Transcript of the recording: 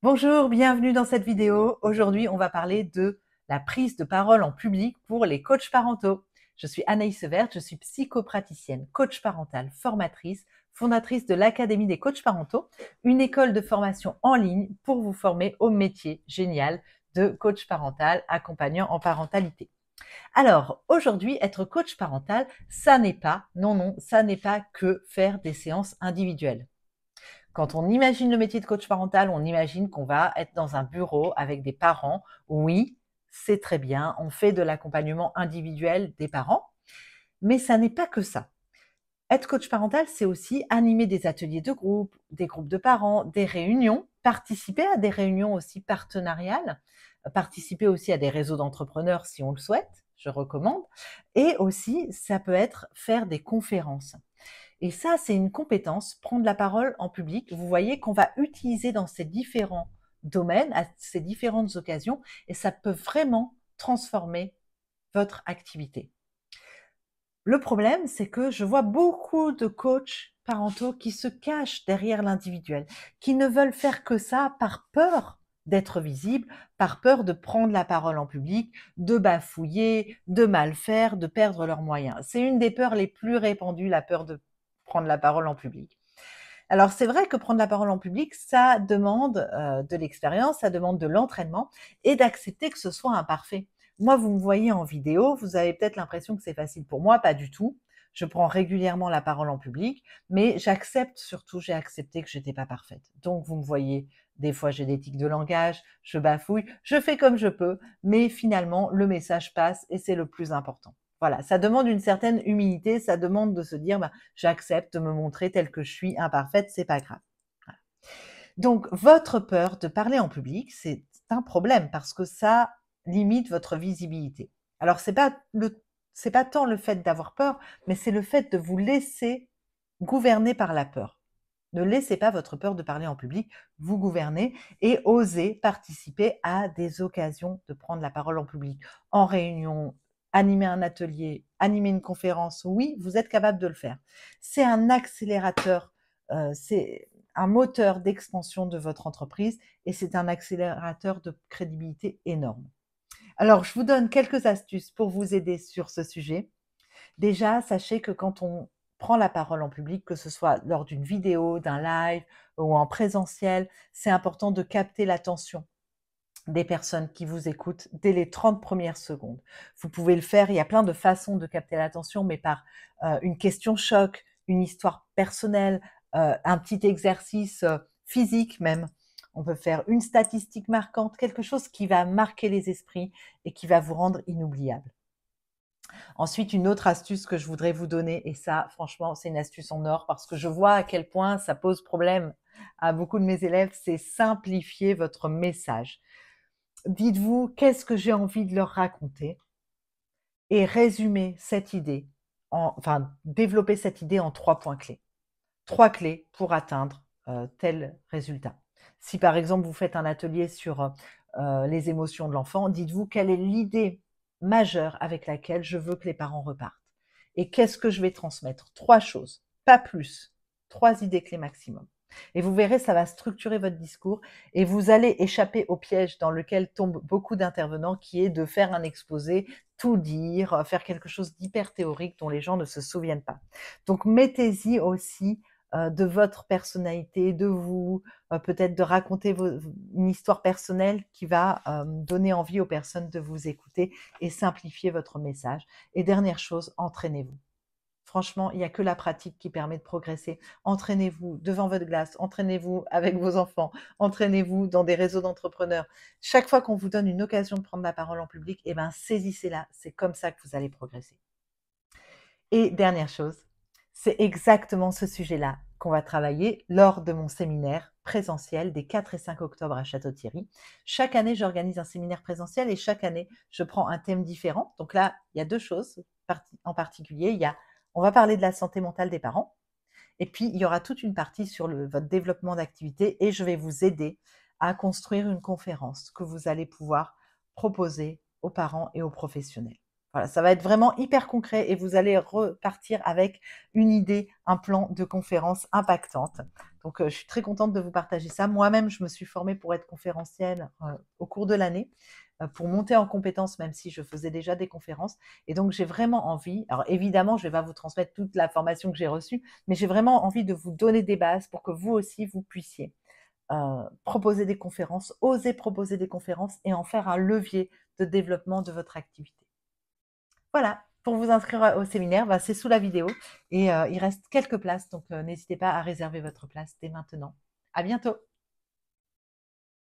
Bonjour, bienvenue dans cette vidéo. Aujourd'hui, on va parler de la prise de parole en public pour les coachs parentaux. Je suis Anaïs Severt, je suis psychopraticienne, coach parentale, formatrice, fondatrice de l'Académie des coachs parentaux, une école de formation en ligne pour vous former au métier génial de coach parental accompagnant en parentalité. Alors, aujourd'hui, être coach parental, ça n'est pas, non, ça n'est pas que faire des séances individuelles. Quand on imagine le métier de coach parental, on imagine qu'on va être dans un bureau avec des parents. Oui, c'est très bien, on fait de l'accompagnement individuel des parents, mais ça n'est pas que ça. Être coach parental, c'est aussi animer des ateliers de groupe, des groupes de parents, des réunions, participer à des réunions aussi partenariales, participer aussi à des réseaux d'entrepreneurs si on le souhaite, je recommande, et aussi ça peut être faire des conférences. Et ça, c'est une compétence, prendre la parole en public. Vous voyez qu'on va utiliser dans ces différents domaines, à ces différentes occasions, et ça peut vraiment transformer votre activité. Le problème, c'est que je vois beaucoup de coachs parentaux qui se cachent derrière l'individuel, qui ne veulent faire que ça par peur d'être visibles, par peur de prendre la parole en public, de bafouiller, de mal faire, de perdre leurs moyens. C'est une des peurs les plus répandues, la peur de prendre la parole en public. Alors c'est vrai que prendre la parole en public, ça demande de l'expérience, ça demande de l'entraînement et d'accepter que ce soit imparfait. Moi, vous me voyez en vidéo, vous avez peut-être l'impression que c'est facile pour moi, pas du tout. Je prends régulièrement la parole en public, mais j'accepte surtout, j'ai accepté que j'étais pas parfaite. Donc vous me voyez, des fois j'ai des tics de langage, je bafouille, je fais comme je peux, mais finalement le message passe et c'est le plus important. Voilà, ça demande une certaine humilité, ça demande de se dire, bah, j'accepte de me montrer telle que je suis, imparfaite, c'est pas grave. Voilà. Donc, votre peur de parler en public, c'est un problème parce que ça limite votre visibilité. Alors, c'est pas tant le fait d'avoir peur, mais c'est le fait de vous laisser gouverner par la peur. Ne laissez pas votre peur de parler en public vous gouverner et osez participer à des occasions de prendre la parole en public, en réunion, animer un atelier, animer une conférence. Oui, vous êtes capable de le faire. C'est un accélérateur, c'est un moteur d'expansion de votre entreprise et c'est un accélérateur de crédibilité énorme. Alors, je vous donne quelques astuces pour vous aider sur ce sujet. Déjà, sachez que quand on prend la parole en public, que ce soit lors d'une vidéo, d'un live ou en présentiel, c'est important de capter l'attention des personnes qui vous écoutent dès les 30 premières secondes. Vous pouvez le faire, il y a plein de façons de capter l'attention, mais par une question choc, une histoire personnelle, un petit exercice physique même. On peut faire une statistique marquante, quelque chose qui va marquer les esprits et qui va vous rendre inoubliable. Ensuite, une autre astuce que je voudrais vous donner, et ça, franchement, c'est une astuce en or parce que je vois à quel point ça pose problème à beaucoup de mes élèves, c'est simplifier votre message. Dites-vous, qu'est-ce que j'ai envie de leur raconter et résumer cette idée, enfin, développer cette idée en 3 points clés. 3 clés pour atteindre tel résultat. Si par exemple vous faites un atelier sur les émotions de l'enfant, dites-vous quelle est l'idée majeure avec laquelle je veux que les parents repartent. Et qu'est-ce que je vais transmettre? 3 choses, pas plus. 3 idées clés maximum. Et vous verrez, ça va structurer votre discours et vous allez échapper au piège dans lequel tombent beaucoup d'intervenants qui est de faire un exposé, tout dire, faire quelque chose d'hyper théorique dont les gens ne se souviennent pas. Donc mettez-y aussi de votre personnalité, de vous, peut-être de raconter une histoire personnelle qui va donner envie aux personnes de vous écouter et simplifier votre message. Et dernière chose, entraînez-vous. Franchement, il n'y a que la pratique qui permet de progresser. Entraînez-vous devant votre glace, entraînez-vous avec vos enfants, entraînez-vous dans des réseaux d'entrepreneurs. Chaque fois qu'on vous donne une occasion de prendre la parole en public, eh ben, saisissez-la. C'est comme ça que vous allez progresser. Et dernière chose, c'est exactement ce sujet-là qu'on va travailler lors de mon séminaire présentiel des 4 et 5 octobre à Château-Thierry. Chaque année, j'organise un séminaire présentiel et chaque année, je prends un thème différent. Donc là, il y a 2 choses en particulier. On va parler de la santé mentale des parents et puis il y aura toute une partie sur votre développement d'activité et je vais vous aider à construire une conférence que vous allez pouvoir proposer aux parents et aux professionnels. Voilà, ça va être vraiment hyper concret et vous allez repartir avec une idée, un plan de conférence impactante. Donc, je suis très contente de vous partager ça. Moi-même, je me suis formée pour être conférencielle au cours de l'année, pour monter en compétences, même si je faisais déjà des conférences. Et donc, j'ai vraiment envie, alors évidemment, je ne vais pas vous transmettre toute la formation que j'ai reçue, mais j'ai vraiment envie de vous donner des bases pour que vous aussi, vous puissiez proposer des conférences, oser proposer des conférences et en faire un levier de développement de votre activité. Voilà, pour vous inscrire au séminaire, bah, c'est sous la vidéo et il reste quelques places, donc n'hésitez pas à réserver votre place dès maintenant. À bientôt!